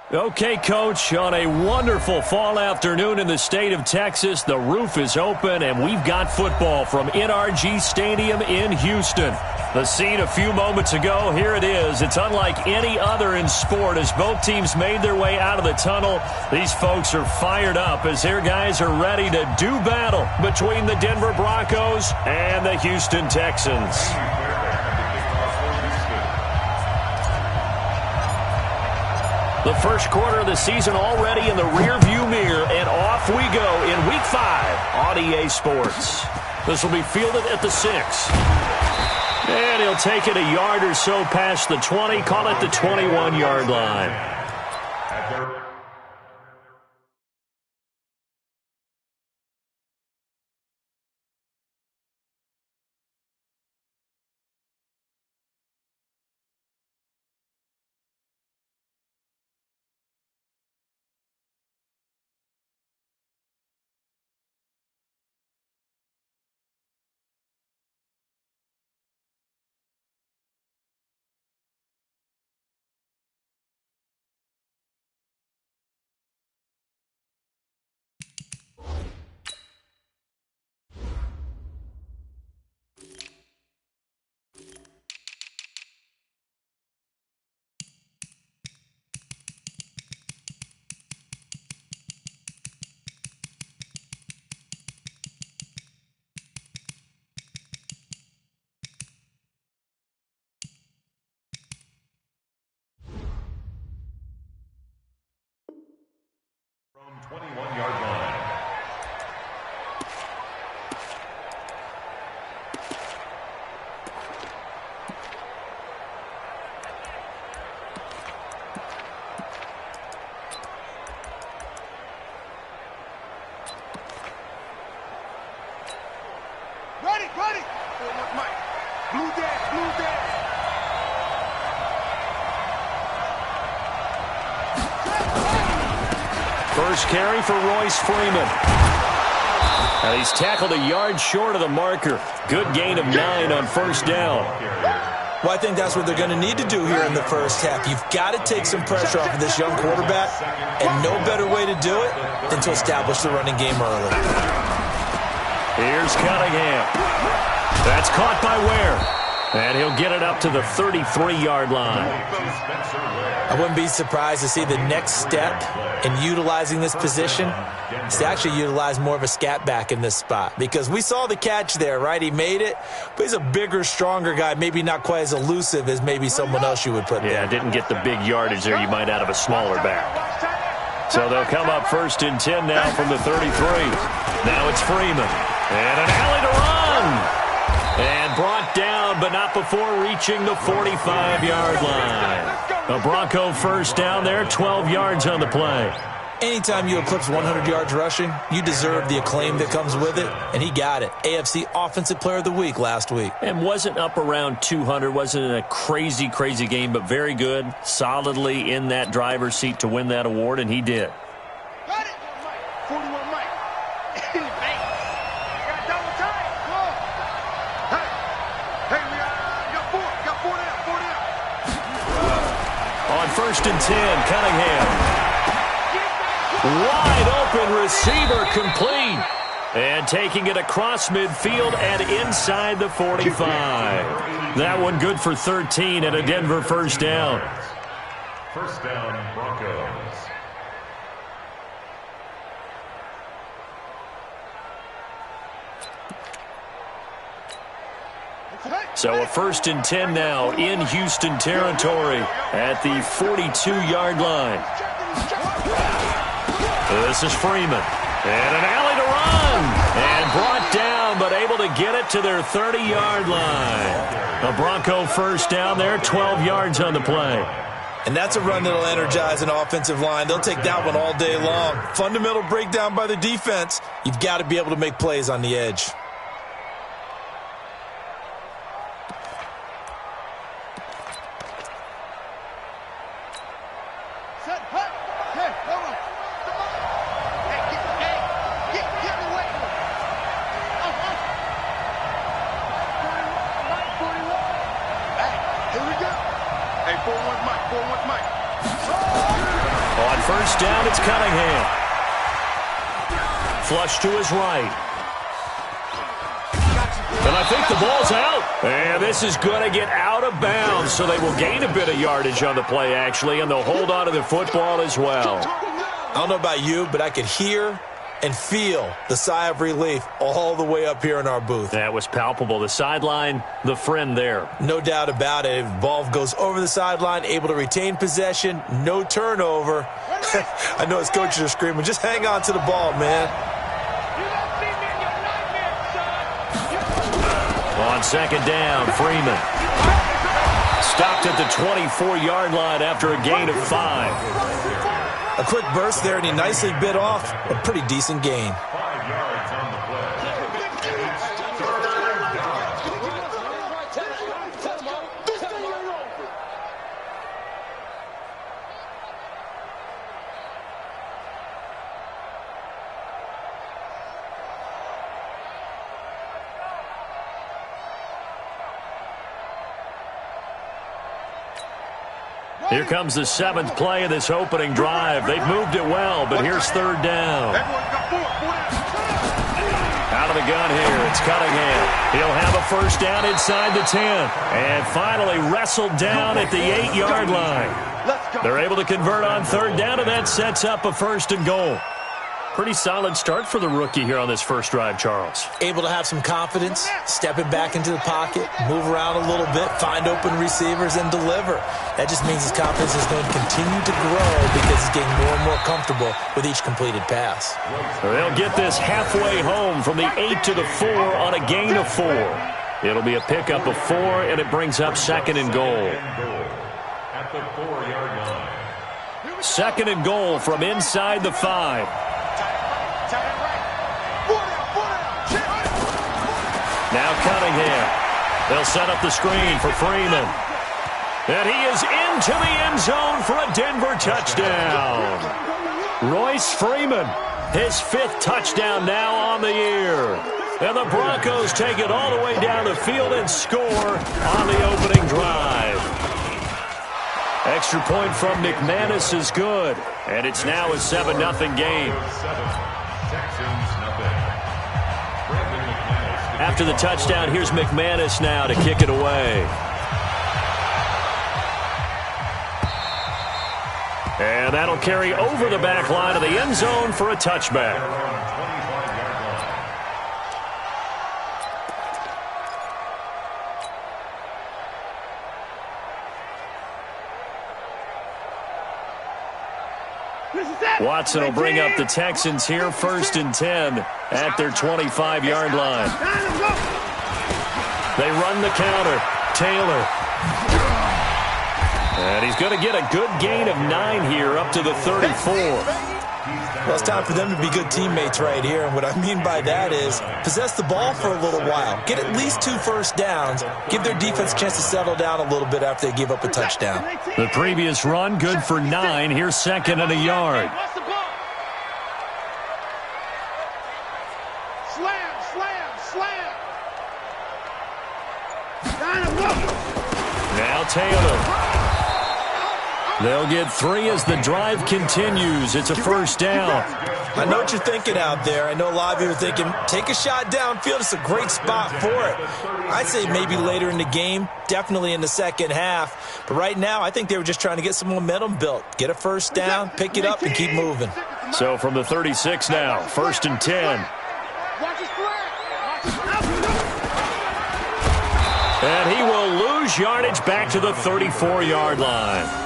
Okay, Coach, on a wonderful fall afternoon in the state of Texas, the roof is open, and we've got football from NRG Stadium in Houston. The scene a few moments ago, here it is. It's unlike any other in sport as both teams made their way out of the tunnel. These folks are fired up as their guys are ready to do battle between the Denver Broncos and the Houston Texans. The first quarter of the season already in the rearview mirror, and off we go in Week 5 on EA Sports. This will be fielded at the 6. And he'll take it a yard or so past the 20, call it the 21-yard line. From 21-yard line. Ready. Mike. Blue dash. First carry for Royce Freeman. And he's tackled a yard short of the marker. Good gain of 9 on first down. Well, I think that's what they're going to need to do here in the first half. You've got to take some pressure off of this young quarterback, and no better way to do it than to establish the running game early. Here's Cunningham. That's caught by Ware. And he'll get it up to the 33-yard line. I wouldn't be surprised to see the next step in utilizing this position is to actually utilize more of a scat back in this spot. Because we saw the catch there, right? He made it, but he's a bigger, stronger guy, maybe not quite as elusive as maybe someone else you would put there. Yeah, didn't get the big yardage there you might out of a smaller back. So they'll come up 1st and 10 now from the 33. Now it's Freeman. And an alley to run. And brought down, but not before reaching the 45-yard line. A Bronco first down there, 12 yards on the play. Anytime you eclipse 100 yards rushing, you deserve the acclaim that comes with it, and he got it. AFC Offensive Player of the Week last week. And wasn't up around 200, wasn't a crazy game, but very good, solidly in that driver's seat to win that award, and he did. Got it. 41 Mike. On 1st and 10, Cunningham. Wide open receiver complete. And taking it across midfield and inside the 45. That one good for 13 and a Denver first down. First down, Broncos. So a 1st and 10 now in Houston territory at the 42-yard line. This is Freeman. And an alley to run. And brought down, but able to get it to their 30-yard line. A Bronco first down there, 12 yards on the play. And that's a run that'll energize an offensive line. They'll take that one all day long. Fundamental breakdown by the defense. You've got to be able to make plays on the edge. first down, it's Cunningham. Flush to his right. And I think the ball's out. And this is going to get out of bounds, so they will gain a bit of yardage on the play, actually, and they'll hold on to the football as well. I don't know about you, but I could hear and feel the sigh of relief all the way up here in our booth. That was palpable. The sideline, the friend there. No doubt about it. If the ball goes over the sideline, able to retain possession, no turnover. I know his coaches are screaming, just hang on to the ball, man. On second down, Freeman. Stopped at the 24-yard line after a gain of 5. A quick burst there, and he nicely bit off a pretty decent gain. Here comes the 7th play of this opening drive. They've moved it well, but here's third down. Out of the gun here, it's Cunningham. He'll have a first down inside the 10. And finally wrestled down at the 8-yard line. They're able to convert on third down, and that sets up a first and goal. Pretty solid start for the rookie here on this first drive, Charles. Able to have some confidence, stepping back into the pocket, move around a little bit, find open receivers, and deliver. That just means his confidence is going to continue to grow because he's getting more and more comfortable with each completed pass. They'll get this halfway home from the 8 to the 4 on a gain of 4. It'll be a pickup of 4, and it brings up second and goal. At the 4-yard line. Second and goal from inside the 5. Now Cunningham. They'll set up the screen for Freeman. And he is into the end zone for a Denver touchdown. Royce Freeman, his 5th touchdown now on the year. And the Broncos take it all the way down the field and score on the opening drive. Extra point from McManus is good. And it's now a 7-0 game. After the touchdown, here's McManus now to kick it away. And that'll carry over the back line of the end zone for a touchback. Watson will bring up the Texans here, 1st and 10 at their 25-yard line. They run the counter. Taylor. And he's going to get a good gain of 9 here up to the 34. Well, it's time for them to be good teammates right here. And what I mean by that is possess the ball for a little while. Get at least 2 first downs. Give their defense a chance to settle down a little bit after they give up a touchdown. The previous run, good for 9. Here's 2nd and a yard. Now Taylor. They'll get 3 as the drive continues. It's a first down. I know what you're thinking out there. I know a lot of you are thinking, take a shot downfield. It's a great spot for it. I'd say maybe later in the game, definitely in the second half. But right now, I think they were just trying to get some momentum built. Get a first down, pick it up, and keep moving. So from the 36 now, 1st and 10. And he will lose yardage back to the 34-yard line.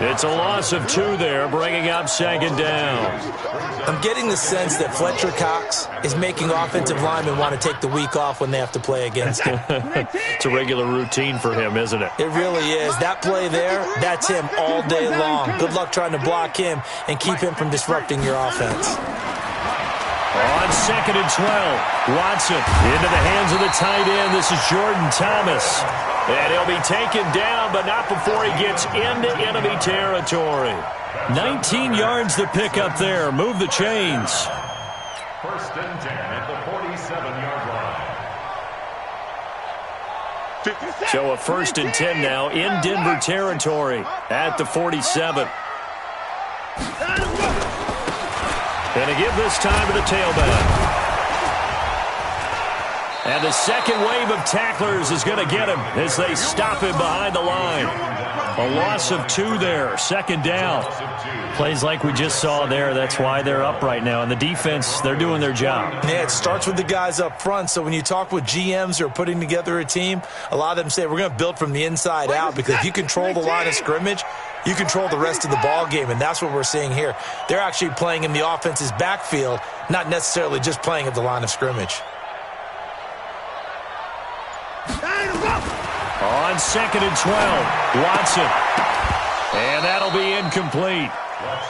It's a loss of 2 there, bringing up 2nd down. I'm getting the sense that Fletcher Cox is making offensive linemen want to take the week off when they have to play against him. It's a regular routine for him, isn't it? It really is. That play there, that's him all day long. Good luck trying to block him and keep him from disrupting your offense. On 2nd and 12, Watson into the hands of the tight end. This is Jordan Thomas. And he'll be taken down, but not before he gets into enemy territory. 19 yards to pick up there. Move the chains. 1st and 10 at the 47-yard line. So a 1st and 10 now in Denver territory at the 47. And to give this time to the tailback. And the second wave of tacklers is going to get him as they stop him behind the line. A loss of 2 there, second down. Plays like we just saw there, that's why they're up right now. And the defense, they're doing their job. Yeah, it starts with the guys up front. So when you talk with GMs who are putting together a team, a lot of them say we're going to build from the inside out, because if you control the line of scrimmage, you control the rest of the ball game, and that's what we're seeing here. They're actually playing in the offense's backfield, not necessarily just playing at the line of scrimmage. On 2nd and 12, Watson. And that'll be incomplete.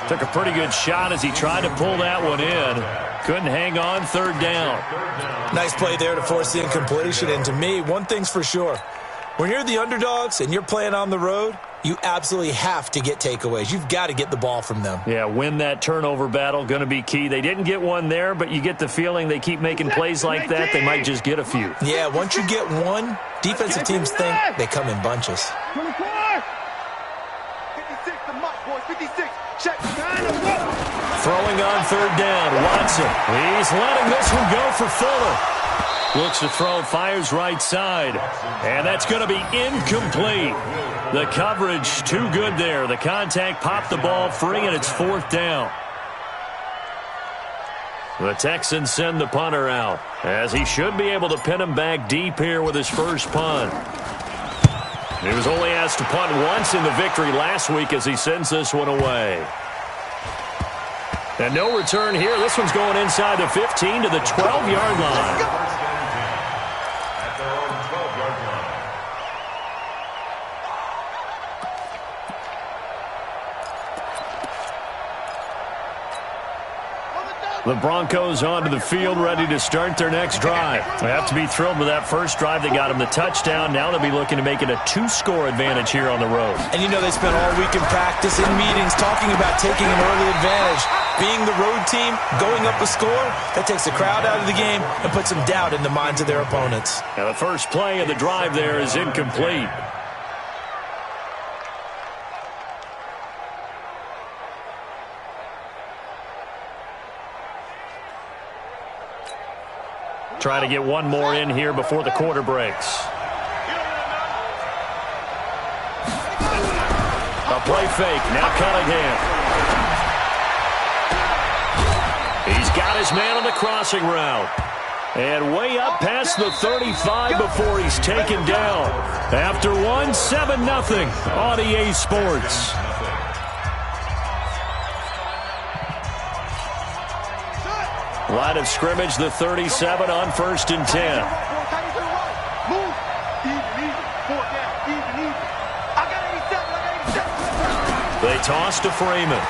Took a pretty good shot as he tried to pull that one in. Couldn't hang on, 3rd down. Nice play there to force the incompletion. And to me, one thing's for sure. When you're the underdogs and you're playing on the road, you absolutely have to get takeaways. You've got to get the ball from them. Yeah, win that turnover battle, going to be key. They didn't get one there, but you get the feeling they keep making plays like that, they might just get a few. Yeah, once you get one, defensive teams think they come in bunches. 24! 56, the mark, boys, 56. Check. Throwing on 3rd down, Watson. He's letting this one go for Fuller. Looks to throw, fires right side. And that's going to be incomplete. The coverage too good there. The contact popped the ball free, and it's 4th down. The Texans send the punter out, as he should be able to pin him back deep here with his first punt. He was only asked to punt once in the victory last week as he sends this one away. And no return here. This one's going inside the 15 to the 12-yard line. The Broncos onto the field, ready to start their next drive. They have to be thrilled with that first drive. They got them the touchdown. Now they'll be looking to make it a 2-score advantage here on the road. And you know they spent all week in practice, in meetings, talking about taking an early advantage. Being the road team, going up a score, that takes the crowd out of the game and puts some doubt in the minds of their opponents. Now the first play of the drive there is incomplete. Trying to get one more in here before the quarter breaks. A play fake. Now Cunningham. He's got his man on the crossing route. And way up past the 35 before he's taken down. After one, 7-0 on EA Sports. Line of scrimmage, the 37 on 1st and 10. They toss to Freeman.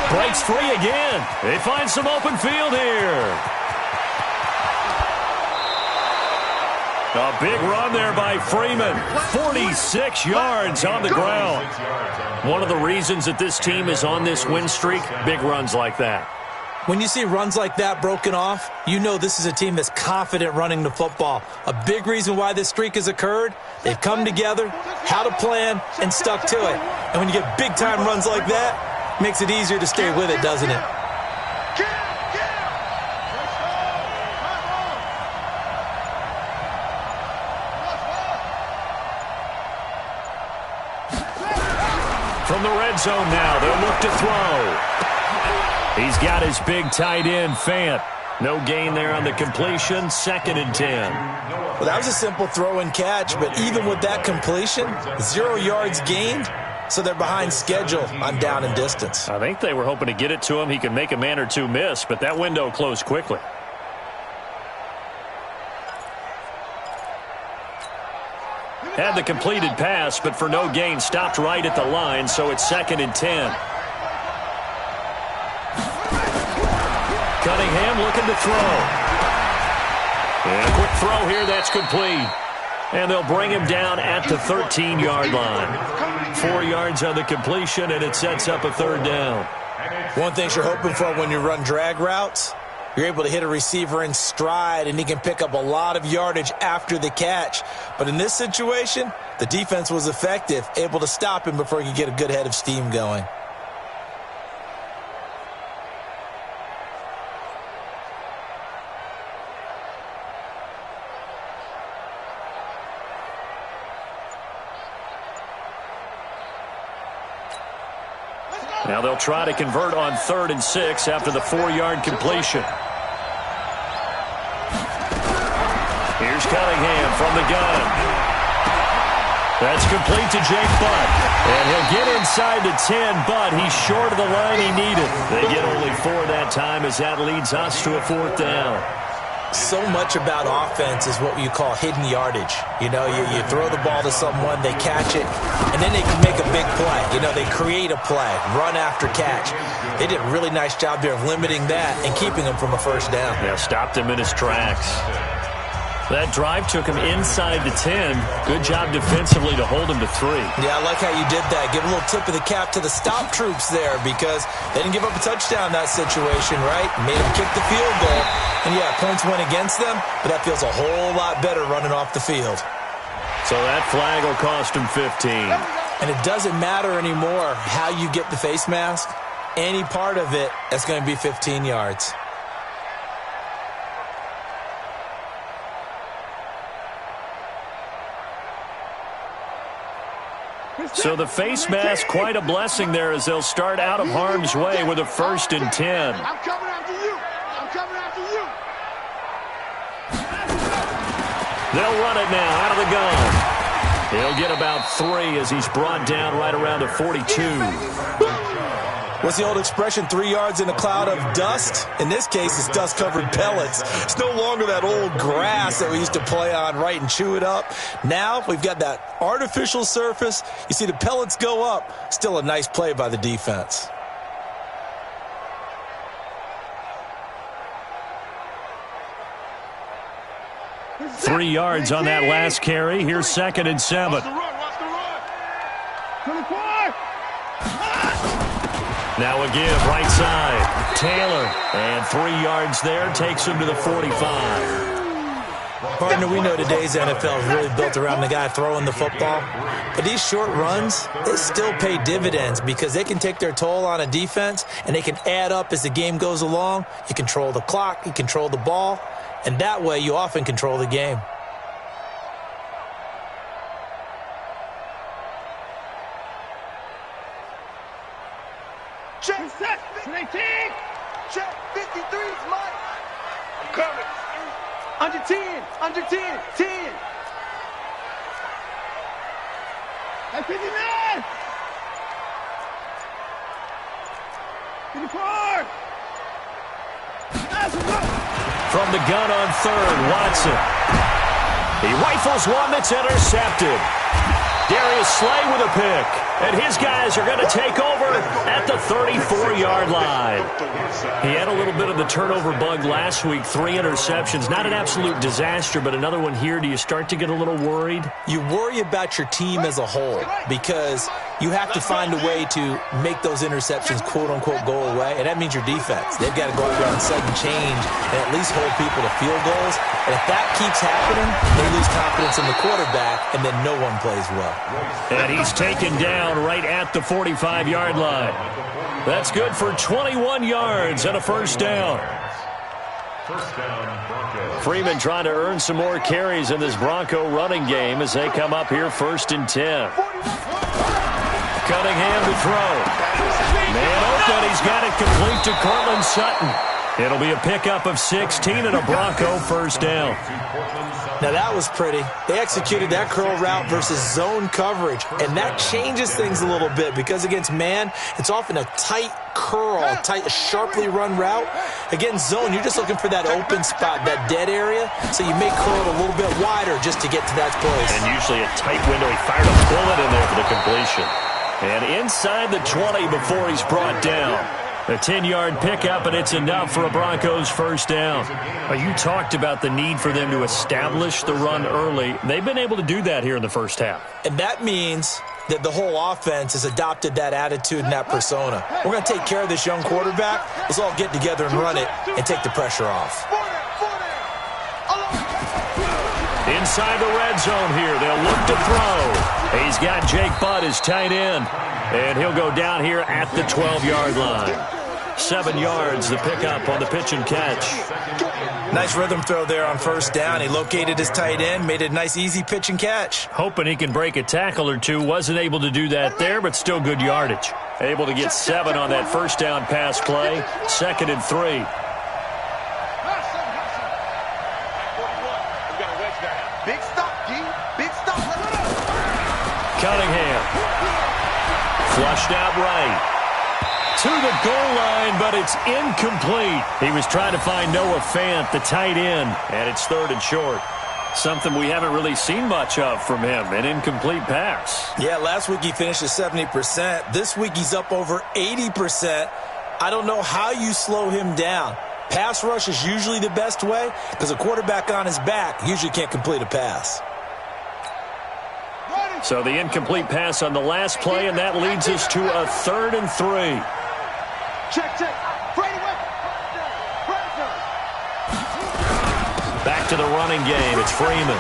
Breaks free again. They find some open field here. A big run there by Freeman. 46 yards on the ground. One of the reasons that this team is on this win streak, big runs like that. When you see runs like that broken off, you know this is a team that's confident running the football. A big reason why this streak has occurred, they've come together, had a plan, and stuck to it. And when you get big-time runs like that, it makes it easier to stay with it, doesn't it? From the red zone now, they'll look to throw. He's got his big tight end, Fant. No gain there on the completion, 2nd and 10. Well, that was a simple throw and catch, but even with that completion, 0 yards gained, so they're behind schedule on down and distance. I think they were hoping to get it to him. He could make a man or two miss, but that window closed quickly. Had the completed pass, but for no gain, stopped right at the line, so it's 2nd and 10. Cunningham looking to throw. And a quick throw here, that's complete. And they'll bring him down at the 13-yard line. 4 yards on the completion, and it sets up a 3rd down. One thing you're hoping for when you run drag routes, You're able to hit a receiver in stride, and he can pick up a lot of yardage after the catch. But in this situation, the defense was effective, able to stop him before he could get a good head of steam going. Now they'll try to convert on 3rd and 6 after the 4-yard completion. Here's Cunningham from the gun. That's complete to Jake Butt. And he'll get inside the 10, but he's short of the line he needed. They get only 4 that time as that leads us to a 4th down. So much about offense is what you call hidden yardage. You know, you throw the ball to someone, they catch it, and then they can make a big play. You know, they create a play, run after catch. They did a really nice job there of limiting that and keeping him from a 1st down. Yeah, stopped him in his tracks. That drive took him inside the 10. Good job defensively to hold him to 3. Yeah, I like how you did that. Give a little tip of the cap to the stop troops there because they didn't give up a touchdown in that situation, right? Made them kick the field goal. And, yeah, points went against them, but that feels a whole lot better running off the field. So that flag will cost him 15. And it doesn't matter anymore how you get the face mask. Any part of it, that's going to be 15 yards. So the face mask, quite a blessing there as they'll start out of harm's way with a 1st and 10. I'm coming after you. I'm coming after you. They'll run it now out of the gun. He'll get about 3 as he's brought down right around the 42. What's the old expression, 3 yards in a cloud of dust? In this case, it's dust-covered pellets. It's no longer that old grass that we used to play on, right, and chew it up. Now we've got that artificial surface. You see the pellets go up. Still a nice play by the defense. Three yards on that last carry. Here's 2nd and 7. Watch the run. Watch the run. 24. Now a give, right side. Taylor. And 3 yards there takes him to the 45. Partner, we know today's NFL is really built around the guy throwing the football. But these short runs, they still pay dividends because they can take their toll on a defense and they can add up as the game goes along. You control the clock, you control the ball, and that way you often control the game. Check. 18. Check. 53's mine. I'm coming. Under 10. Under 10. 10. That's 59. 54. From the gun on 3rd, Watson. He rifles one that's intercepted. Darius Slay with a pick. And his guys are going to take over at the 34-yard line. He had a little bit of the turnover bug last week, 3 interceptions. Not an absolute disaster, but another one here. Do you start to get a little worried? You worry about your team as a whole because you have to find a way to make those interceptions quote-unquote go away, and that means your defense. They've got to go out there on sudden change and at least hold people to field goals. And if that keeps happening, they lose confidence in the quarterback, and then no one plays well. And he's taken down right at the 45-yard line. That's good for 21 yards and a 1st down. Freeman trying to earn some more carries in this Bronco running game as they come up here 1st and 10. Cunningham to throw. Man open, he's got it complete to Cortland Sutton. It'll be a pickup of 16 and a Bronco 1st down. Now that was pretty. They executed that curl route versus zone coverage, and that changes things a little bit because against man, it's often a tight curl, sharply run route. Against zone, you're just looking for that open spot, that dead area, so you may curl it a little bit wider just to get to that place. And usually a tight window. He fired a bullet in there for the completion. And inside the 20 before he's brought down. A 10-yard pickup, and it's enough for a Broncos first down. You talked about the need for them to establish the run early. They've been able to do that here in the first half. And that means that the whole offense has adopted that attitude and that persona. We're going to take care of this young quarterback. Let's all get together and run it and take the pressure off. Inside the red zone here, they'll look to throw. He's got Jake Butt as tight end, and he'll go down here at the 12-yard line. 7 yards, the pickup on the pitch and catch. Nice rhythm throw there on first down. He located his tight end, made it a nice, easy pitch and catch. Hoping he can break a tackle or two. Wasn't able to do that there, but still good yardage. Able to get 7 on that first down pass play. 2nd and 3. Big stop, G. Big stop. Cunningham. Flushed out right. To the goal line, but it's incomplete. He was trying to find Noah Fant, the tight end, and it's 3rd and short. Something we haven't really seen much of from him, an incomplete pass. Yeah, last week he finished at 70%. This week he's up over 80%. I don't know how you slow him down. Pass rush is usually the best way because a quarterback on his back usually can't complete a pass. So the incomplete pass on the last play, and that leads us to a 3rd and 3. Check. Back to the running game. It's Freeman.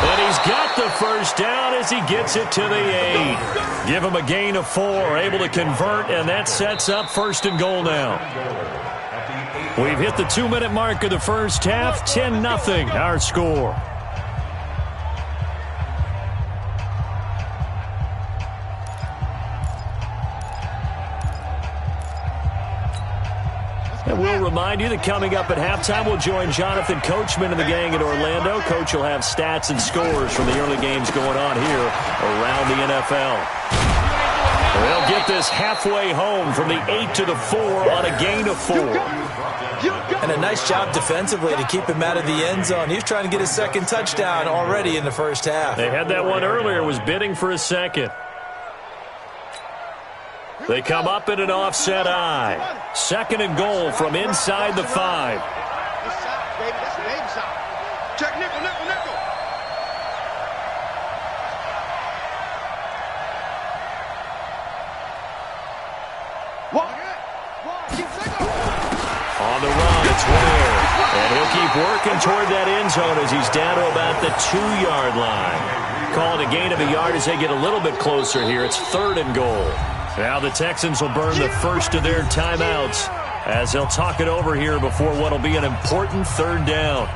And he's got the first down as he gets it to the 8. Give him a gain of 4. Able to convert, and that sets up 1st and goal now. We've hit the 2-minute mark of the first half. 10-0 our score. And we'll remind you that coming up at halftime, we'll join Jonathan Coachman and the gang in Orlando. Coach will have stats and scores from the early games going on here around the NFL. They'll get this halfway home from the 8 to the 4 on a gain of 4. And a nice job defensively to keep him out of the end zone. He was trying to get his 2nd touchdown already in the first half. They had that one earlier, was bidding for a 2nd. They come up in an offset eye. 2nd and goal from inside the 5. Check nickel. On the run, it's Ware. And he'll keep working toward that end zone as he's down to about the 2-yard line. Called a gain of a yard as they get a little bit closer here. It's 3rd and goal. Now the Texans will burn the first of their timeouts as they'll talk it over here before what will be an important 3rd down.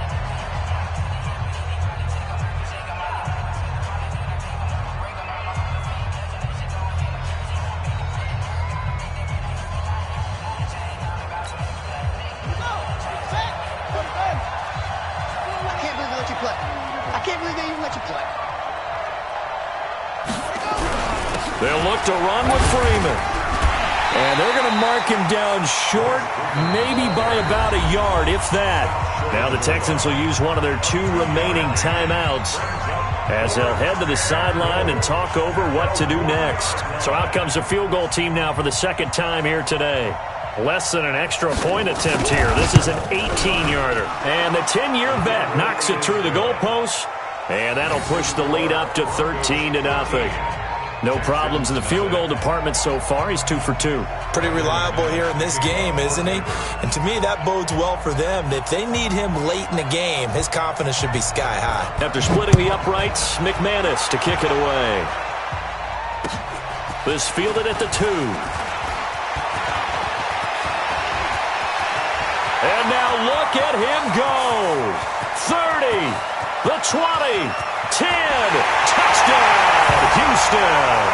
They'll look to run with Freeman. And they're going to mark him down short, maybe by about a yard, if that. Now the Texans will use one of their 2 remaining timeouts as they'll head to the sideline and talk over what to do next. So out comes the field goal team now for the 2nd time here today. Less than an extra point attempt here. This is an 18-yarder. And the 10-year vet knocks it through the goalpost. And that'll push the lead up to 13-0. No problems in the field goal department so far. He's 2 for 2. Pretty reliable here in this game, isn't he? And to me, that bodes well for them. If they need him late in the game, his confidence should be sky high. After splitting the uprights, McManus to kick it away. This fielded at the 2. And now look at him go. 30, the 20, 10, touchdown, Houston.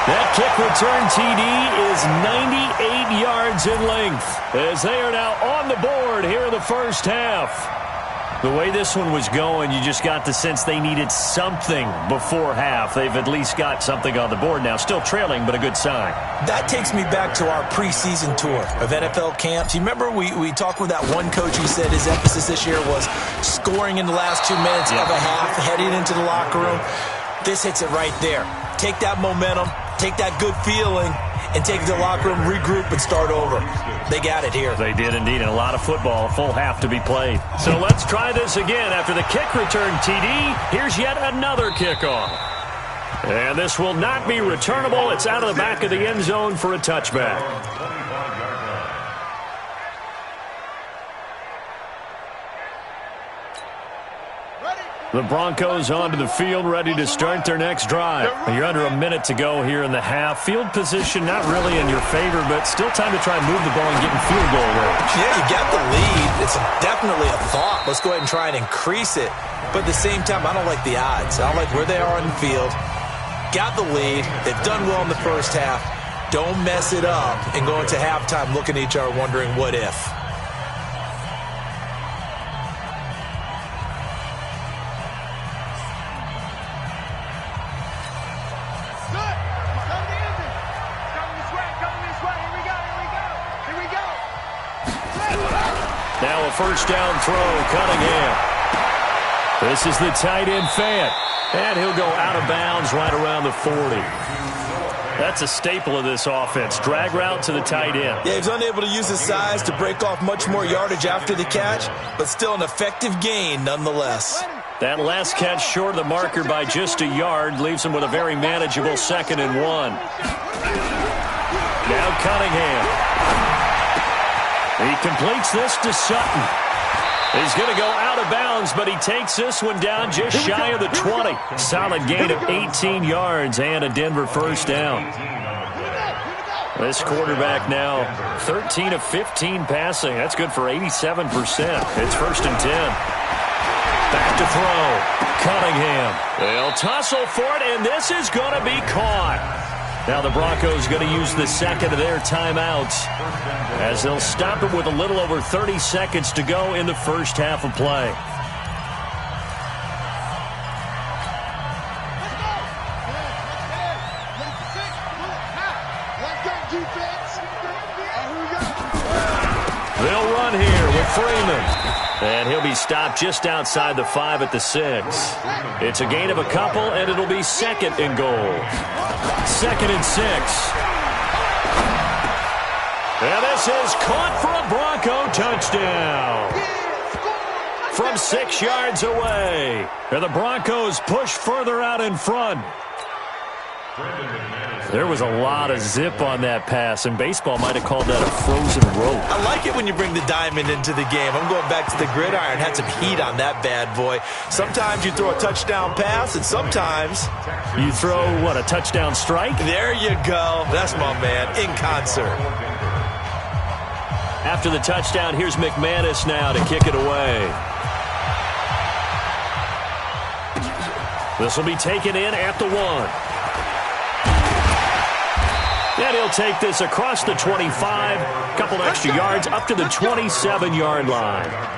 That kick return TD is 98 yards in length as they are now on the board here in the first half. The way this one was going, you just got the sense they needed something before half. They've at least got something on the board now. Still trailing, but a good sign. That takes me back to our preseason tour of NFL camps. You remember we talked with that one coach who said his emphasis this year was scoring in the last 2 minutes of a half, heading into the locker room. This hits it right there. Take that momentum, take that good feeling, and take it to the locker room, regroup, and start over. They got it here. They did indeed, and a lot of football, a full half to be played. So let's try this again. After the kick return TD, here's yet another kickoff. And this will not be returnable. It's out of the back of the end zone for a touchback. The Broncos onto the field, ready to start their next drive. You're under a minute to go here in the half. Field position not really in your favor, but still time to try and move the ball and get in field goal range. Yeah, you got the lead. It's definitely a thought. Let's go ahead and try and increase it. But at the same time, I don't like the odds. I don't like where they are in the field. Got the lead. They've done well in the first half. Don't mess it up and go into halftime looking at each other wondering what if. Now a first down throw, Cunningham. This is the tight end, Fant. And he'll go out of bounds right around the 40. That's a staple of this offense. Drag route to the tight end. Yeah, he's unable to use his size to break off much more yardage after the catch, but still an effective gain nonetheless. That last catch short of the marker by just a yard leaves him with a very manageable 2nd and 1. Now Cunningham. He completes this to Sutton. He's going to go out of bounds, but he takes this one down just shy of the 20. Solid gain of 18 yards and a Denver first down. This quarterback now 13 of 15 passing. That's good for 87%. It's 1st and 10. Back to throw. Cunningham. They'll tussle for it, and this is going to be caught. Now the Broncos going to use the second of their timeouts as they'll stop it with a little over 30 seconds to go in the first half of play. They'll run here with Freeman. And he'll be stopped just outside the 5 at the 6. It's a gain of a couple, and it'll be 2nd and goal. 2nd and 6. And this is caught for a Bronco touchdown. From 6 yards away. And the Broncos push further out in front. There was a lot of zip on that pass, and baseball might have called that a frozen rope. I like it when you bring the diamond into the game. I'm going back to the gridiron. Had some heat on that bad boy. Sometimes you throw a touchdown pass, and sometimes you throw, what, a touchdown strike? There you go. That's my man, in concert. After the touchdown, here's McManus now to kick it away. This will be taken in at the 1. And he'll take this across the 25, a couple extra yards up to the 27-yard line.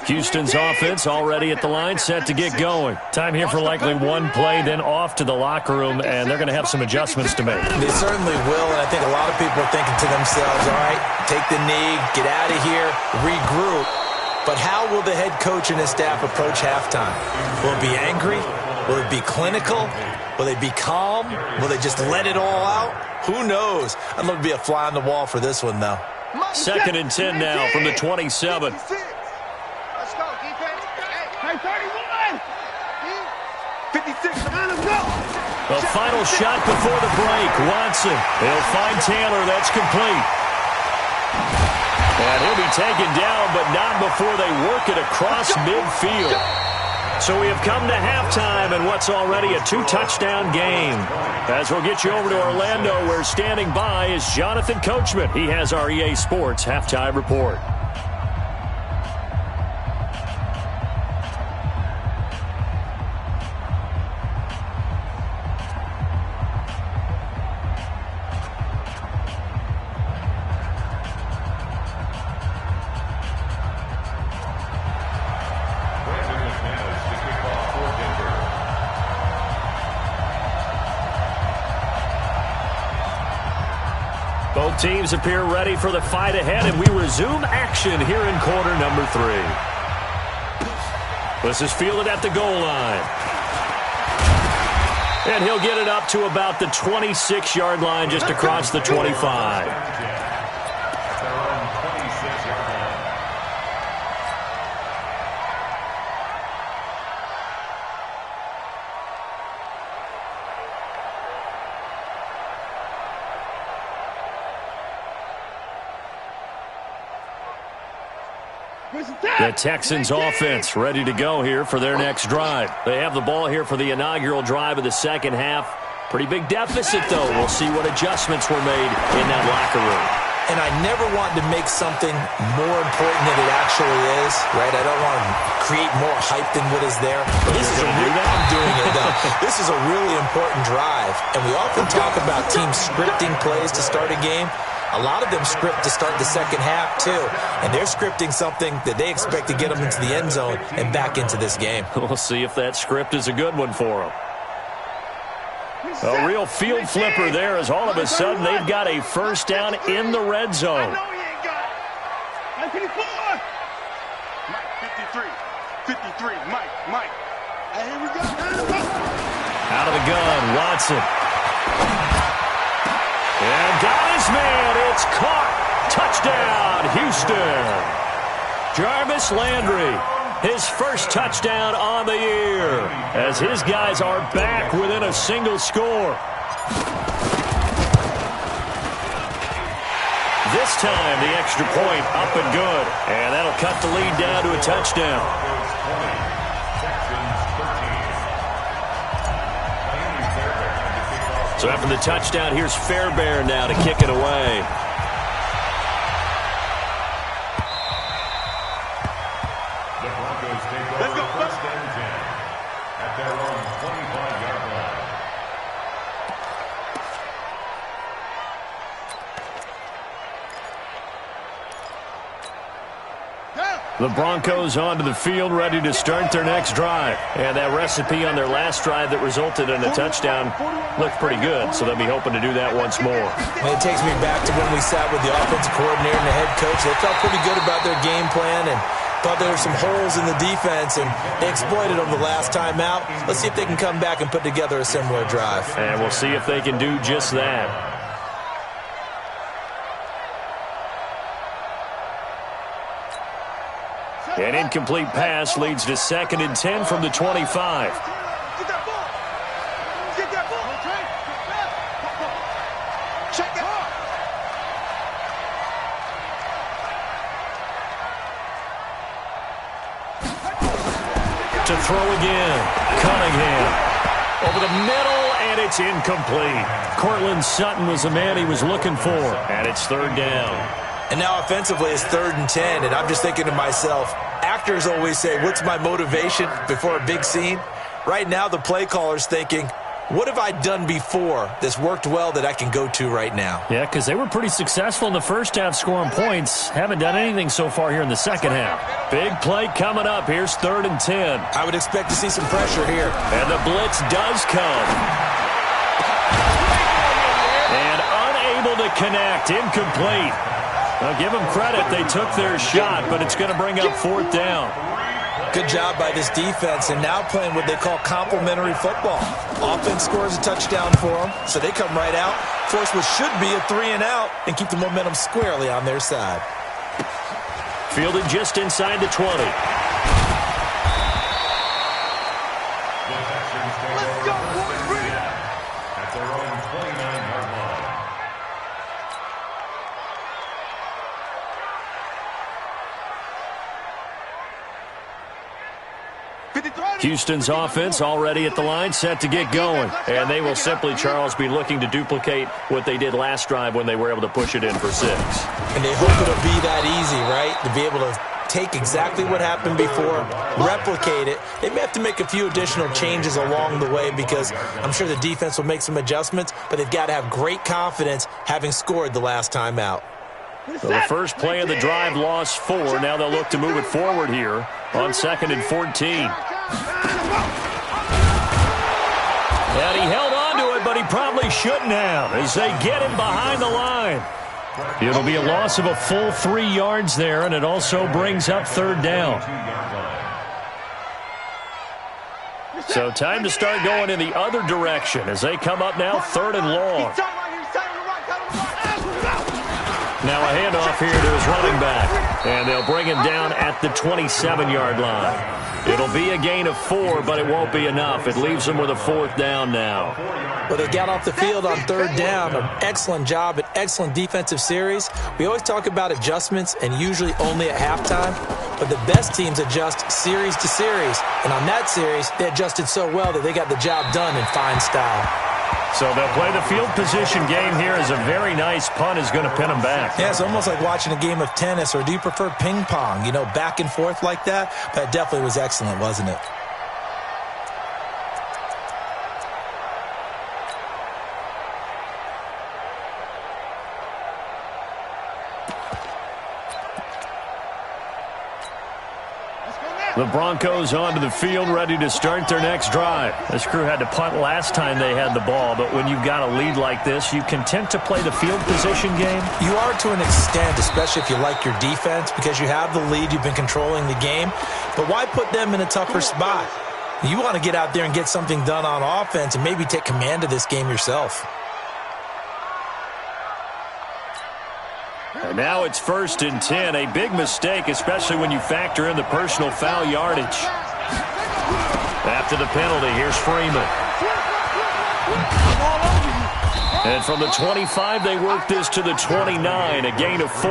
Houston's offense already at the line, set to get going. Time here for likely one play, then off to the locker room, and they're going to have some adjustments to make. They certainly will, and I think a lot of people are thinking to themselves, all right, take the knee, get out of here, regroup. But how will the head coach and his staff approach halftime? Will it be angry? Will it be clinical? Will they be calm? Will they just let it all out? Who knows? I'd love to be a fly on the wall for this one, though. 2nd and 10 now from the 27. The final shot before the break. Watson. He'll find Taylor. That's complete. And he'll be taken down, but not before they work it across midfield. So we have come to halftime in what's already a 2-touchdown game. As we'll get you over to Orlando, where standing by is Jonathan Coachman. He has our EA Sports halftime report. Both teams appear ready for the fight ahead, and we resume action here in quarter number 3. This is fielded at the goal line. And he'll get it up to about the 26-yard line, just across the 25. The Texans offense ready to go here for their next drive. They have the ball here for the inaugural drive of the second half. Pretty big deficit, though. We'll see what adjustments were made in that locker room. And I never want to make something more important than it actually is, right? I don't want to create more hype than what is there. This is I'm doing it, though. This is a really important drive. And we often talk about teams scripting plays to start a game. A lot of them script to start the second half, too. And they're scripting something that they expect to get them into the end zone and back into this game. We'll see if that script is a good one for them. A real field flipper there, as all of a sudden they've got a first down in the red zone. 53, Mike. Here we go. Out of the gun, Watson. And got his man. It's caught. Touchdown, Houston. Jarvis Landry, his first touchdown on the year, as his guys are back within a single score. This time, the extra point up and good. And that'll cut the lead down to a touchdown. So after the touchdown, here's Fairbairn now to kick it away. The Broncos take over first and 10 at their own 25-yard line. The Broncos onto the field, ready to start their next drive. And that recipe on their last drive that resulted in a touchdown looked pretty good, so they'll be hoping to do that once more. And it takes me back to when we sat with the offensive coordinator and the head coach. They felt pretty good about their game plan and thought there were some holes in the defense, and they exploited them the last time out. Let's see if they can come back and put together a similar drive. And we'll see if they can do just that. An incomplete pass leads to 2nd and 10 from the 25. Get that ball. Get that ball. Check it out. To throw again. Cunningham. Over the middle, and it's incomplete. Cortland Sutton was the man he was looking for. And it's 3rd down. And now offensively it's 3rd and 10, and I'm just thinking to myself, actors always say, what's my motivation before a big scene? Right now the play caller's thinking, what have I done before that's worked well that I can go to right now? Yeah, because they were pretty successful in the first half scoring points. Haven't done anything so far here in the second half. Big play coming up. Here's 3rd and 10. I would expect to see some pressure here. And the blitz does come. And unable to connect. Incomplete. Now, give them credit. They took their shot, but it's going to bring up 4th down. Good job by this defense, and now playing what they call complementary football. Offense scores a touchdown for them, so they come right out, force what should be a 3 and out, and keep the momentum squarely on their side. Fielded just inside the 20. Let's go, boys. At their own 29-yard line. Houston's offense already at the line, set to get going. And they will simply, Charles, be looking to duplicate what they did last drive when they were able to push it in for 6. And they hope it'll be that easy, right? To be able to take exactly what happened before, replicate it. They may have to make a few additional changes along the way because I'm sure the defense will make some adjustments, but they've got to have great confidence having scored the last time out. So the first play of the drive lost 4. Now they'll look to move it forward here on 2nd and 14. And he held on to it, but he probably shouldn't have, as they get him behind the line. It'll be a loss of a full 3 yards there, and it also brings up third down. So time to start going in the other direction as they come up now, third and long. Now a handoff here to his running back, and they'll bring him down at the 27-yard line. It'll be a gain of 4, but it won't be enough. It leaves them with a fourth down now. Well, they got off the field on third down. An excellent job, an excellent defensive series. We always talk about adjustments, and usually only at halftime. But the best teams adjust series to series. And on that series, they adjusted so well that they got the job done in fine style. So they'll play the field position game here as a very nice punt is going to pin them back. Yeah, it's almost like watching a game of tennis, or do you prefer ping pong? You know, back and forth like that? That definitely was excellent, wasn't it? The Broncos onto the field, ready to start their next drive. This crew had to punt last time they had the ball, but when you've got a lead like this, you content to play the field position game? You are to an extent, especially if you like your defense, because you have the lead, you've been controlling the game. But why put them in a tougher spot? You want to get out there and get something done on offense and maybe take command of this game yourself. And now it's 1st and 10. A big mistake, especially when you factor in the personal foul yardage. After the penalty, here's Freeman. And from the 25, they work this to the 29, a gain of 4.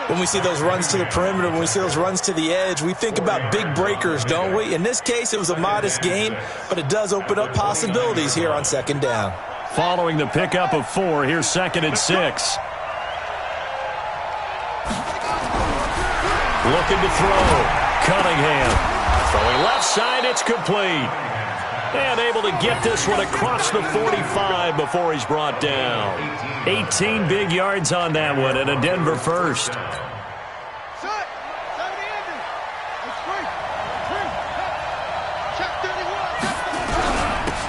When we see those runs to the perimeter, when we see those runs to the edge, we think about big breakers, don't we? In this case, it was a modest gain, but it does open up possibilities here on second down. Following the pickup of 4, here's 2nd and 6. Looking to throw. Cunningham. Throwing left side, it's complete. And able to get this one across the 45 before he's brought down. 18 big yards on that one, and a Denver first.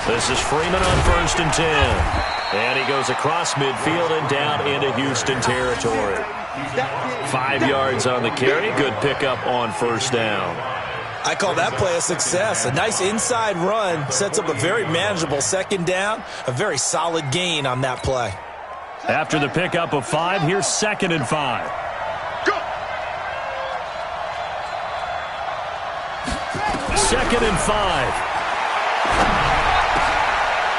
This is Freeman on 1st and 10. And he goes across midfield and down into Houston territory. 5 yards on the carry. Good pickup on first down. I call that play a success. A nice inside run sets up a very manageable second down. A very solid gain on that play. After the pickup of 5, here's 2nd and 5. Go. 2nd and 5.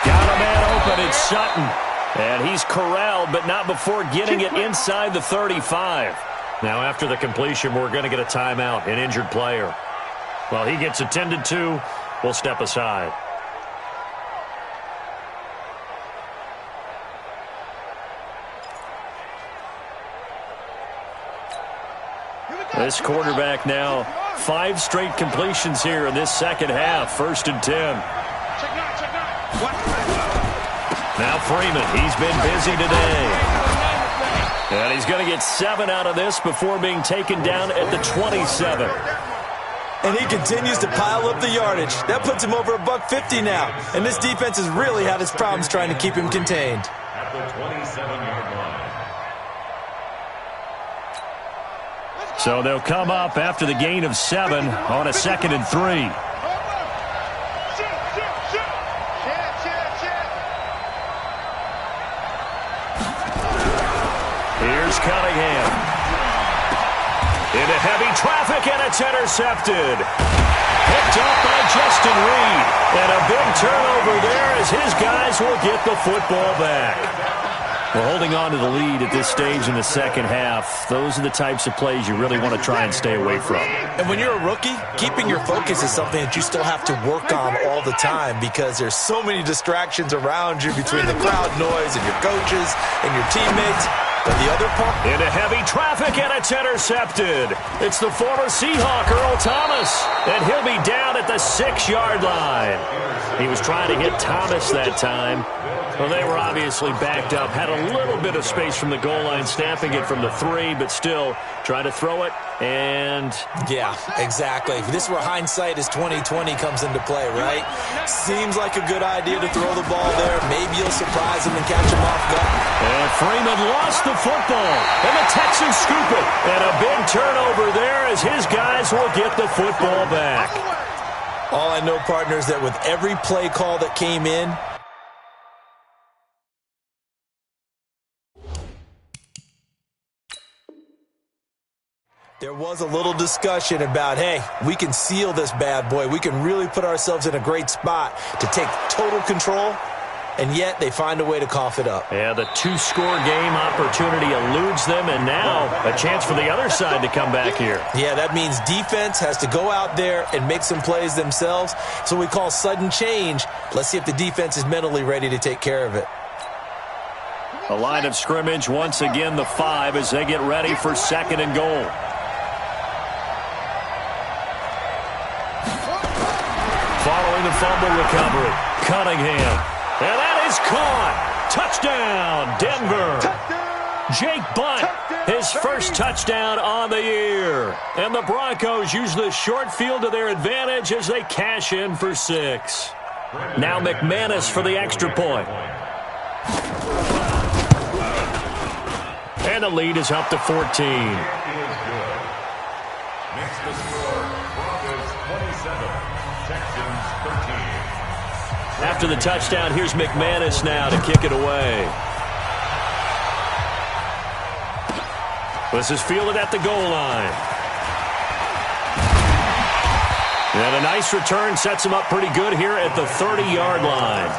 Got a man open. It's Sutton. And he's corralled, but not before getting it inside the 35. Now, after the completion, we're going to get a timeout, an injured player. While he gets attended to, we'll step aside. This quarterback now, 5 straight completions here in this second half. 1st and 10. Now Freeman, he's been busy today. And he's going to get 7 out of this before being taken down at the 27. And he continues to pile up the yardage. That puts him over $150 now. And this defense has really had its problems trying to keep him contained. At the 27-yard line. So they'll come up after the gain of 7 on a 2nd and 3. Here's Cunningham. Into heavy traffic, and it's intercepted. Picked up by Justin Reed. And a big turnover there as his guys will get the football back. Well, holding on to the lead at this stage in the second half, those are the types of plays you really want to try and stay away from. And when you're a rookie, keeping your focus is something that you still have to work on all the time because there's so many distractions around you between the crowd noise and your coaches and your teammates. But the other part... Into heavy traffic, and it's intercepted. It's the former Seahawk, Earl Thomas, and he'll be down at the 6-yard line. He was trying to hit Thomas that time. Well, they were obviously backed up, had a little bit of space from the goal line, snapping it from the 3, but still trying to throw it, and... Yeah, exactly. This is where hindsight is 20/20 comes into play, right? Seems like a good idea to throw the ball there. Maybe you'll surprise him and catch him off guard. And Freeman lost the football. And the Texans scoop it. And a big turnover there as his guys will get the football back. All I know, partner, is that with every play call that came in, there was a little discussion about, hey, we can seal this bad boy. We can really put ourselves in a great spot to take total control, and yet they find a way to cough it up. Yeah, the two-score game opportunity eludes them, and now a chance for the other side to come back here. Yeah, that means defense has to go out there and make some plays themselves. So we call sudden change. Let's see if the defense is mentally ready to take care of it. The line of scrimmage, once again, the 5 as they get ready for 2nd and goal. Following the fumble recovery, Cunningham. And that is caught. Touchdown, Denver. Jake Bunt, his first touchdown on the year. And the Broncos use the short field to their advantage as they cash in for 6. Now McManus for the extra point. And the lead is up to 14. Makes the score Broncos 27, Texans 13. After the touchdown, here's McManus now to kick it away. This is fielded at the goal line. And a nice return sets him up pretty good here at the 30-yard line.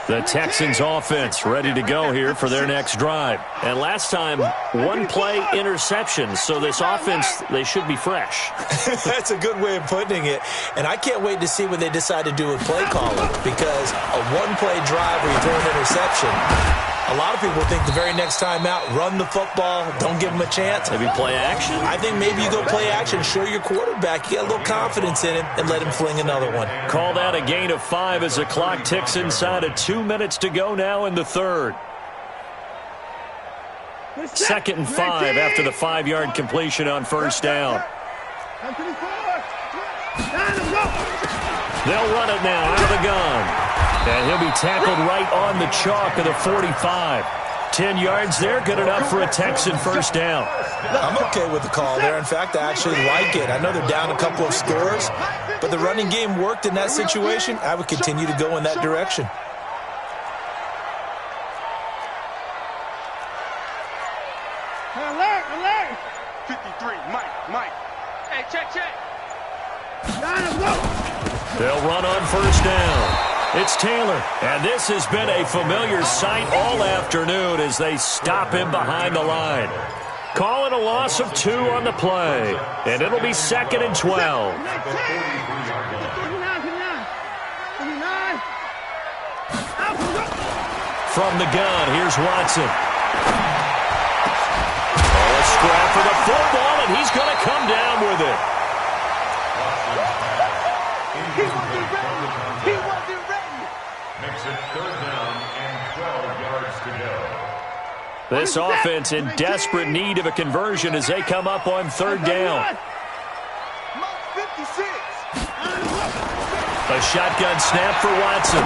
The Texans offense ready to go here for their next drive. And last time, one play interception. So this offense, they should be fresh. That's a good way of putting it. And I can't wait to see what they decide to do with play calling. Because a one-play drive where you throw an interception, a lot of people think the very next time out, run the football, don't give them a chance. Maybe play action? I think maybe you go play action, show your quarterback, you got a little confidence in him, and let him fling another one. Call that a gain of 5 as the clock ticks inside of 2 minutes to go now in the third. 2nd and 5 after the 5-yard completion on first down. They'll run it now out of the gun. And he'll be tackled right on the chalk of the 45. 10 yards there, good enough for a Texan first down. I'm okay with the call there. In fact, I actually like it. I know they're down a couple of scores, but the running game worked in that situation. I would continue to go in that direction. Alert! 53, Mike. Hey, check. They'll run on first down. It's Taylor, and this has been a familiar sight all afternoon as they stop him behind the line. Call it a loss of 2 on the play, and it'll be 2nd and 12. From the gun, here's Watson. Oh, a scrap for the football, and he's going to come down with it. Makes it 3rd down and 12 yards to go. This offense in desperate need of a conversion as they come up on 3rd down. A shotgun snap for Watson.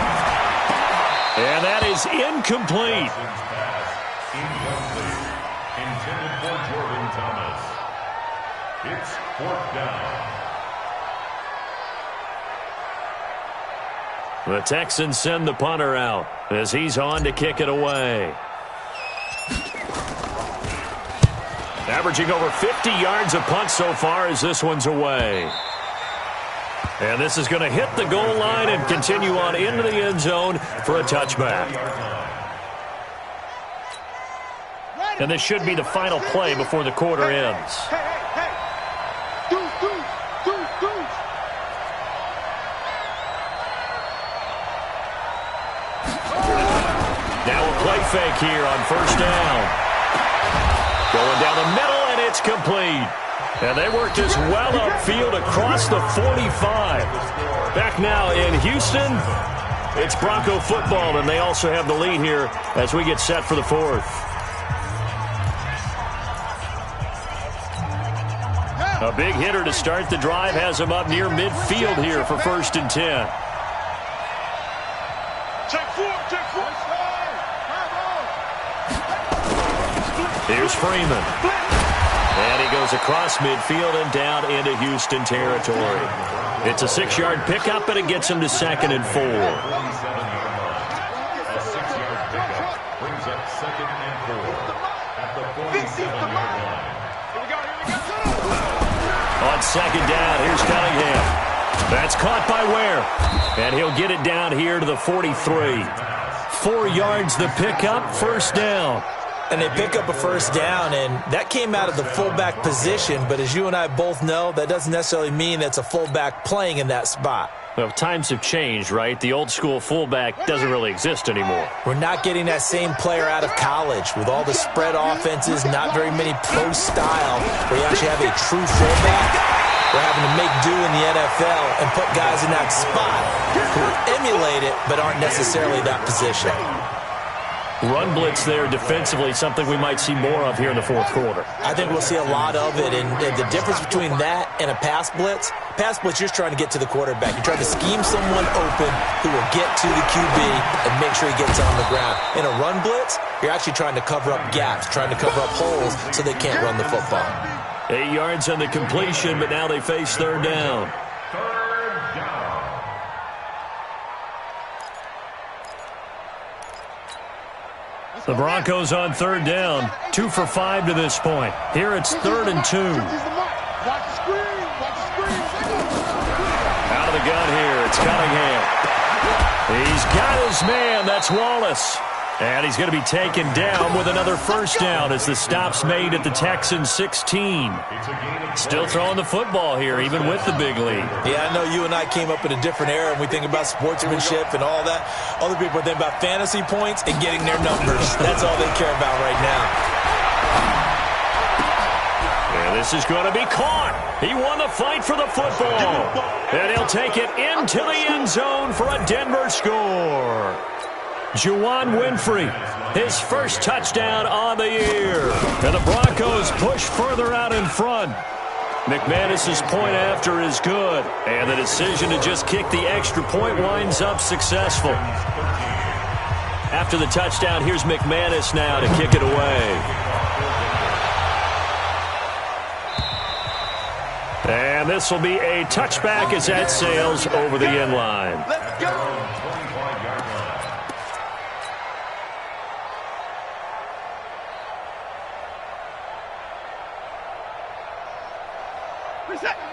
And that is incomplete. Incomplete. Intended for Jordan Thomas. It's 4th down. The Texans send the punter out as he's on to kick it away. Averaging over 50 yards a punt so far as this one's away. And this is going to hit the goal line and continue on into the end zone for a touchback. And this should be the final play before the quarter ends. Now a play fake here on first down. Going down the middle, and it's complete. And they work this well upfield across the 45. Back now in Houston, It's Bronco football, and they also have the lead here as we get set for the fourth. A big hitter to start the drive has him up near midfield here for 1st and 10. Here's Freeman. And he goes across midfield and down into Houston territory. It's a 6-yard pickup, and it gets him to 2nd and 4. A 6-yard pickup brings up 2nd and 4 at the 47-yard line. On 2nd down, here's Cunningham. That's caught by Ware. And he'll get it down here to the 43. 4 yards the pickup, 1st down. And they pick up a 1st down, and that came out of the fullback position. But as you and I both know, that doesn't necessarily mean that's a fullback playing in that spot. Well, times have changed, right? The old school fullback doesn't really exist anymore. We're not getting that same player out of college with all the spread offenses, not very many pro style, where you actually have a true fullback. We're having to make do in the NFL and put guys in that spot who emulate it but aren't necessarily that position. Run blitz there defensively, something we might see more of here in the 4th quarter. I think we'll see a lot of it, and the difference between that and a pass blitz, you're just trying to get to the quarterback. You're trying to scheme someone open who will get to the QB and make sure he gets on the ground. In a run blitz, you're actually trying to cover up gaps, trying to cover up holes so they can't run the football. 8 yards on the completion, but now they face 3rd down. The Broncos on 3rd down, 2 for 5 to this point. Here it's 3rd and 2. Out of the gun here, it's Cunningham. He's got his man, that's Wallace. And he's going to be taken down with another 1st down as the stop's made at the Texans 16. Still throwing the football here, even with the big lead. Yeah, I know you and I came up in a different era, and we think about sportsmanship and all that. Other people think about fantasy points and getting their numbers. That's all they care about right now. And this is going to be caught. He won the fight for the football. And he'll take it into the end zone for a Denver score. Juwan Winfrey, his 1st touchdown on the year. And the Broncos push further out in front. McManus's point after is good. And the decision to just kick the extra point winds up successful. After the touchdown, here's McManus now to kick it away. And this will be a touchback as that sails over the end line. Let's go.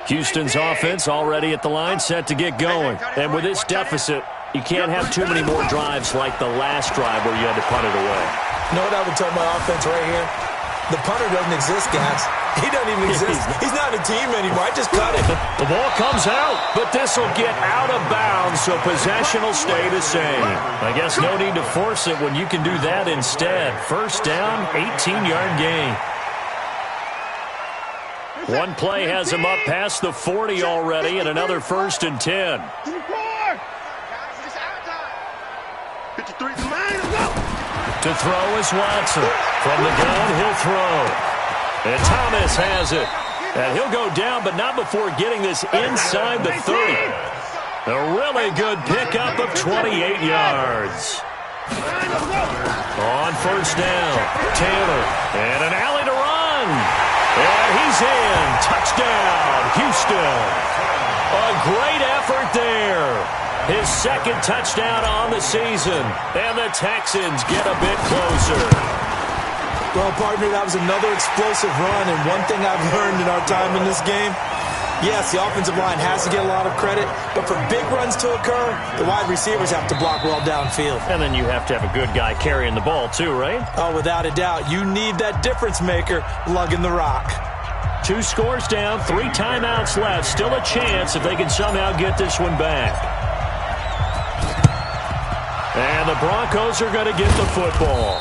Houston's offense already at the line, set to get going. And with this deficit, you can't have too many more drives like the last drive where you had to punt it away. You know what I would tell my offense right here? The punter doesn't exist, guys. He doesn't even exist. He's not a team anymore. I just cut it. The ball comes out, but this will get out of bounds, so possession will stay the same. I guess no need to force it when you can do that instead. 1st down, 18-yard gain. One play has him up past the 40 already, and another 1st and 10. To throw is Watson. From the gun, he'll throw. And Thomas has it. And he'll go down, but not before getting this inside the 30. A really good pickup of 28 yards. On 1st down, Taylor. And an alley to run. And he's in. Touchdown, Houston. A great effort there. His 2nd touchdown on the season. And the Texans get a bit closer. Well, partner, that was another explosive run. And one thing I've learned in our time in this game, yes, the offensive line has to get a lot of credit. But for big runs to occur, the wide receivers have to block well downfield. And then you have to have a good guy carrying the ball too, right? Oh, without a doubt. You need that difference maker lugging the rock. 2 scores down, 3 timeouts left. Still a chance if they can somehow get this one back. And the Broncos are going to get the football.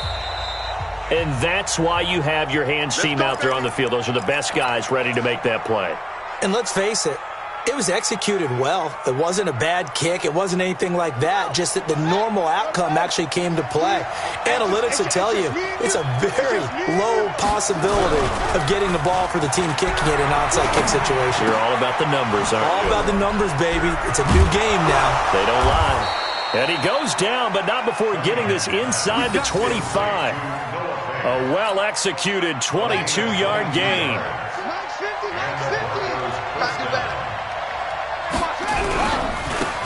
And that's why you have your hands team out there on the field. Those are the best guys ready to make that play. And let's face it, It was executed well. It wasn't a bad kick. It wasn't anything like that, just that the normal outcome actually came to play. Analytics will tell you it's a very low possibility of getting the ball for the team kicking it in an onside kick situation. You're all about the numbers, aren't you? All about the numbers, baby. It's a new game now. They don't lie. And he goes down, but not before getting this inside the 25. A well-executed 22-yard gain.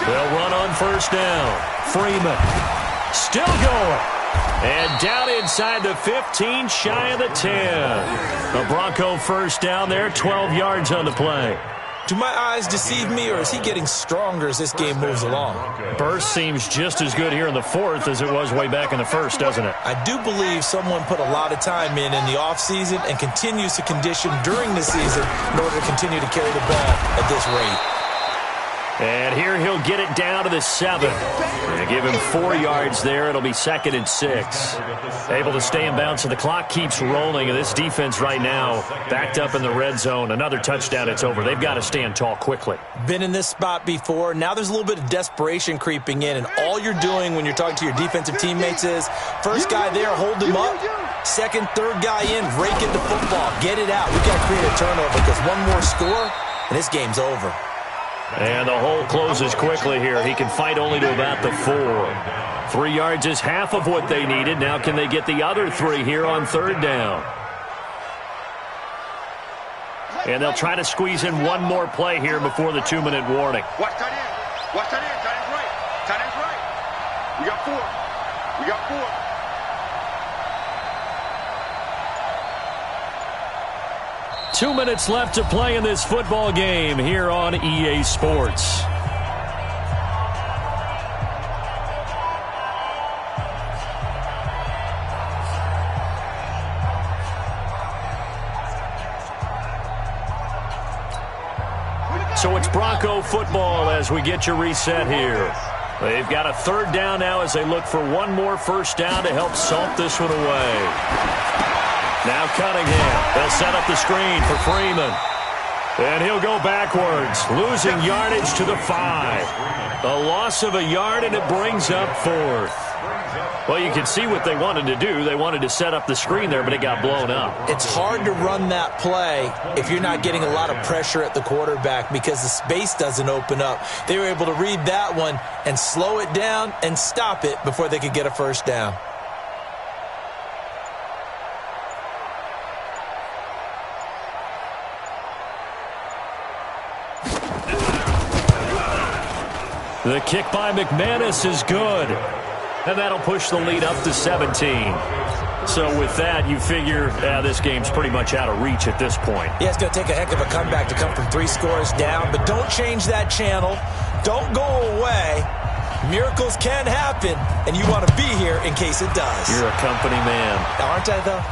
They'll run on first down. Freeman still going. And down inside the 15, shy of the 10. A Bronco first down there, 12 yards on the play. Do my eyes deceive me, or is he getting stronger as this game moves along? Burst seems just as good here in the fourth as it was way back in the first, doesn't it? I do believe someone put a lot of time in the offseason and continues to condition during the season in order to continue to carry the ball at this rate. And here he'll get it down to the 7. And give him 4 yards there. It'll be 2nd and 6. Able to stay in bounds, so the clock keeps rolling. And this defense right now backed up in the red zone. Another touchdown, it's over. They've got to stand tall quickly. Been in this spot before. Now there's a little bit of desperation creeping in. And all you're doing when you're talking to your defensive teammates is, first guy there, hold him up. Second, third guy in, rake in the football. Get it out. We've got to create a turnover because one more score, and this game's over. And the hole closes quickly here. He can fight only to about the 4. 3 yards is half of what they needed. Now can they get the other 3 here on third down? And they'll try to squeeze in one more play here before the 2-minute warning. Watch tight end. Watch tight end. Tight end's right. Tight end's right. We got 4. We got 4. 2 minutes left to play in this football game here on EA Sports. So it's Bronco football as we get your reset here. They've got a third down now as they look for one more first down to help salt this one away. Now Cunningham. They'll set up the screen for Freeman. And he'll go backwards, losing yardage to the 5. A loss of a yard, and it brings up 4th. Well, you can see what they wanted to do. They wanted to set up the screen there, but it got blown up. It's hard to run that play if you're not getting a lot of pressure at the quarterback because the space doesn't open up. They were able to read that one and slow it down and stop it before they could get a first down. The kick by McManus is good. And that'll push the lead up to 17. So with that, you figure this game's pretty much out of reach at this point. Yeah, it's going to take a heck of a comeback to come from 3 scores down. But don't change that channel. Don't go away. Miracles can happen, and you want to be here in case it does. You're a company man. Aren't I, though?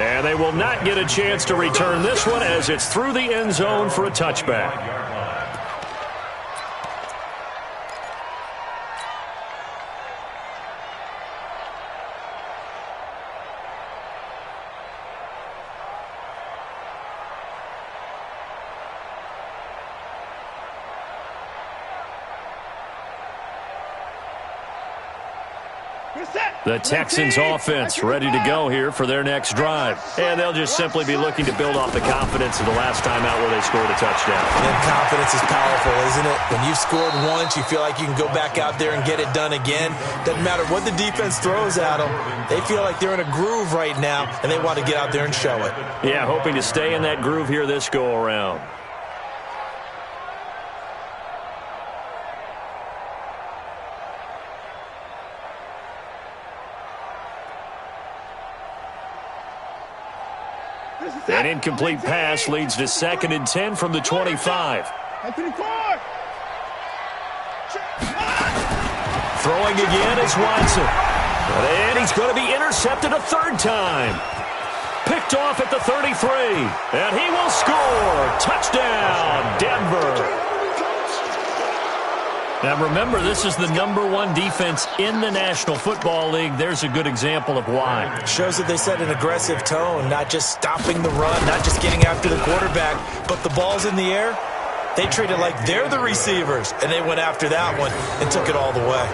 And they will not get a chance to return this one as it's through the end zone for a touchback. The Texans offense ready to go here for their next drive. And they'll just simply be looking to build off the confidence of the last time out where they scored a touchdown. And confidence is powerful, isn't it? When you've scored once, you feel like you can go back out there and get it done again. Doesn't matter what the defense throws at them. They feel like they're in a groove right now, and they want to get out there and show it. Yeah, hoping to stay in that groove here this go-around. An incomplete pass leads to 2nd and 10 from the 25. Throwing again is Watson. And he's going to be intercepted a 3rd time. Picked off at the 33. And he will score. Touchdown, Denver. Now remember, this is the #1 defense in the National Football League. There's a good example of why. Shows that they set an aggressive tone, not just stopping the run, not just getting after the quarterback, but the ball's in the air. They treat it like they're the receivers, and they went after that one and took it all the way.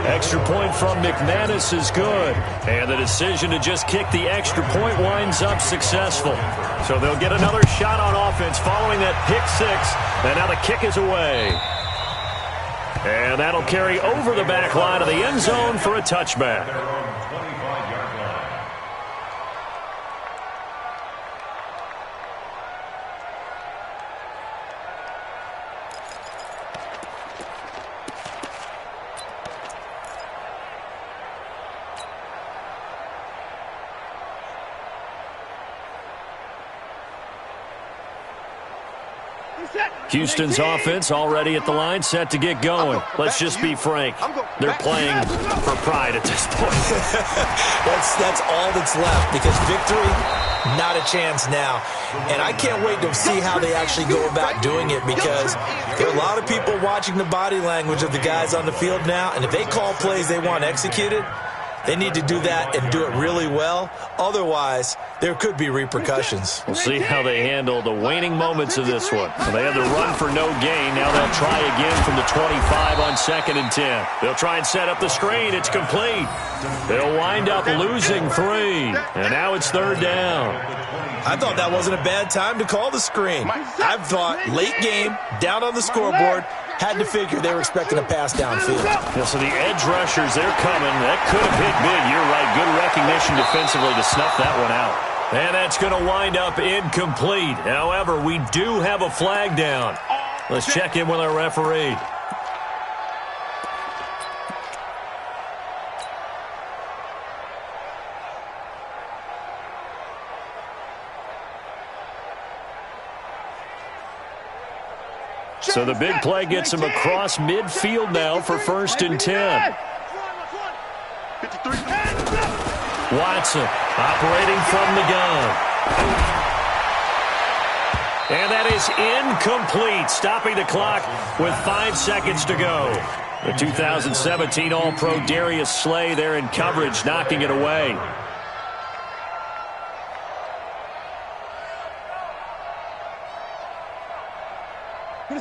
Extra point from McManus is good. And the decision to just kick the extra point winds up successful. So they'll get another shot on offense following that pick six. And now the kick is away. And that'll carry over the back line of the end zone for a touchback. Houston's offense already at the line, set to get going. Let's just be frank. They're playing for pride at this point. That's all that's left, because victory, not a chance now. And I can't wait to see how they actually go about doing it, because there are a lot of people watching the body language of the guys on the field now, and if they call plays they want executed, they need to do that and do it really well. Otherwise, there could be repercussions. We'll see how they handle the waning moments of this one. They had the run for no gain. Now they'll try again from the 25 on 2nd and 10. They'll try and set up the screen. It's complete. They'll wind up losing 3. And now it's 3rd down. I thought that wasn't a bad time to call the screen. I thought late game, down on the scoreboard, had to figure they were expecting a pass downfield. Yeah, so the edge rushers, they're coming. That could have hit big. You're right. Good recognition defensively to snuff that one out. And that's going to wind up incomplete. However, we do have a flag down. Let's check in with our referee. So the big play gets him across midfield now for 1st and 10. Watson operating from the gun. And that is incomplete, stopping the clock with 5 seconds to go. The 2017 All-Pro Darius Slay there in coverage, knocking it away.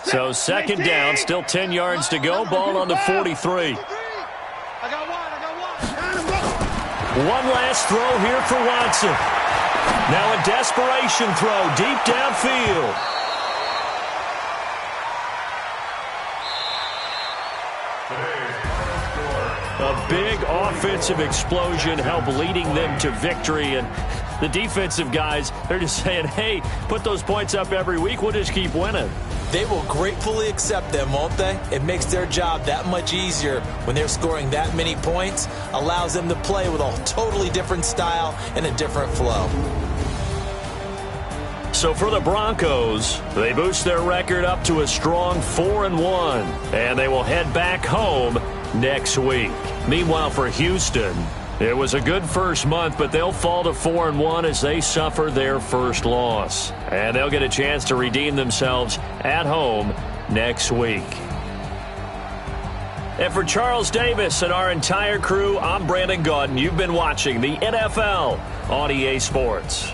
So 2nd down, still 10 yards to go. Ball on the 43. One last throw here for Watson. Now a desperation throw deep downfield. A big offensive explosion helped leading them to victory. And the defensive guys, they're just saying, hey, put those points up every week. We'll just keep winning. They will gratefully accept them, won't they? It makes their job that much easier when they're scoring that many points. Allows them to play with a totally different style and a different flow. So for the Broncos, they boost their record up to a strong 4-1, and they will head back home next week. Meanwhile, for Houston, it was a good first month, but they'll fall to 4-1 as they suffer their first loss. And they'll get a chance to redeem themselves at home next week. And for Charles Davis and our entire crew, I'm Brandon Gaudin. You've been watching the NFL on EA Sports.